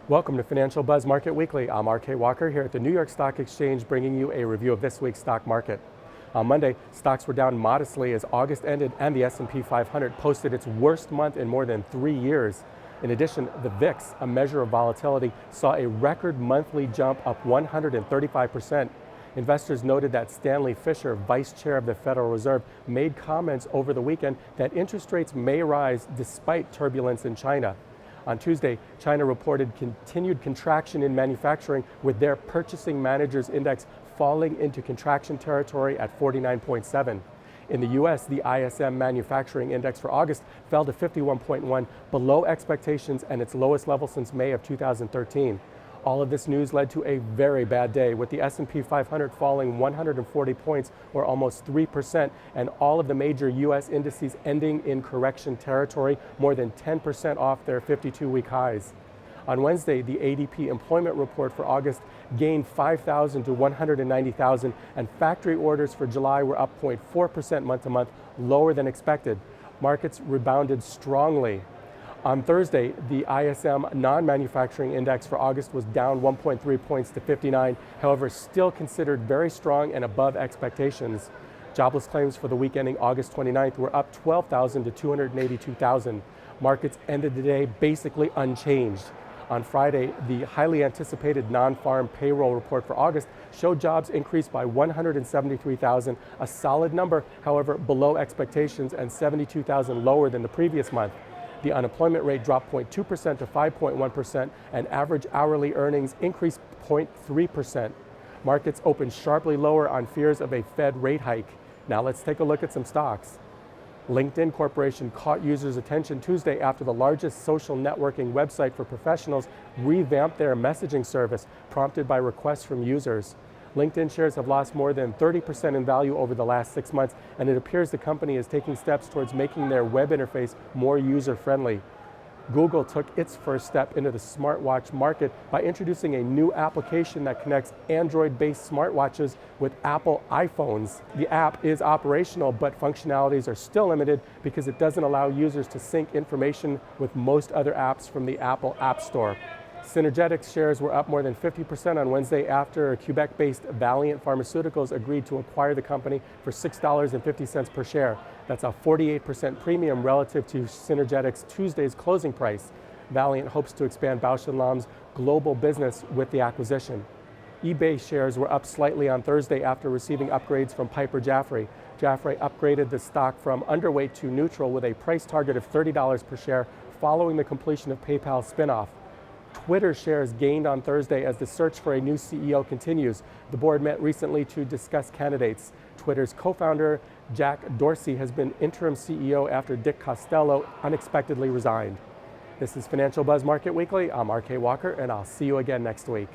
Welcome to Financial Buzz Market Weekly. I'm RK Walker here at the New York Stock Exchange bringing you a review of this week's stock market. On Monday, stocks were down modestly as August ended and the S&P 500 posted its worst month in more than 3 years. In addition, the VIX, a measure of volatility, saw a record monthly jump up 135%. Investors noted that Stanley Fisher, vice chair of the Federal Reserve, made comments over the weekend that interest rates may rise despite turbulence in China. On Tuesday, China reported continued contraction in manufacturing, with their Purchasing Managers Index falling into contraction territory at 49.7. In the U.S., the ISM Manufacturing Index for August fell to 51.1, below expectations and its lowest level since May of 2013. All of this news led to a very bad day, with the S&P 500 falling 140 points, or almost 3%, and all of the major U.S. indices ending in correction territory, more than 10% off their 52-week highs. On Wednesday, the ADP employment report for August gained 5,000 to 190,000, and factory orders for July were up 0.4% month-to-month, lower than expected. Markets rebounded strongly. On Thursday, the ISM non-manufacturing index for August was down 1.3 points to 59, however, still considered very strong and above expectations. Jobless claims for the week ending August 29th were up 12,000 to 282,000. Markets ended the day basically unchanged. On Friday, the highly anticipated non-farm payroll report for August showed jobs increased by 173,000, a solid number, however, below expectations and 72,000 lower than the previous month. The unemployment rate dropped 0.2% to 5.1%, and average hourly earnings increased 0.3%. Markets opened sharply lower on fears of a Fed rate hike. Now let's take a look at some stocks. LinkedIn Corporation caught users' attention Tuesday after the largest social networking website for professionals revamped their messaging service, prompted by requests from users. LinkedIn shares have lost more than 30% in value over the last 6 months, and it appears the company is taking steps towards making their web interface more user-friendly. Google took its first step into the smartwatch market by introducing a new application that connects Android-based smartwatches with Apple iPhones. The app is operational, but functionalities are still limited because it doesn't allow users to sync information with most other apps from the Apple App Store. Synergetics shares were up more than 50% on Wednesday after Quebec-based Valeant Pharmaceuticals agreed to acquire the company for $6.50 per share. That's a 48% premium relative to Synergetics' Tuesday's closing price. Valeant hopes to expand Bausch & Lomb's global business with the acquisition. eBay shares were up slightly on Thursday after receiving upgrades from Piper Jaffray. Jaffray upgraded the stock from underweight to neutral with a price target of $30 per share following the completion of PayPal's spinoff. Twitter shares gained on Thursday as the search for a new CEO continues. The board met recently to discuss candidates. Twitter's co-founder, Jack Dorsey, has been interim CEO after Dick Costello unexpectedly resigned. This is Financial Buzz Market Weekly. I'm RK Walker, and I'll see you again next week.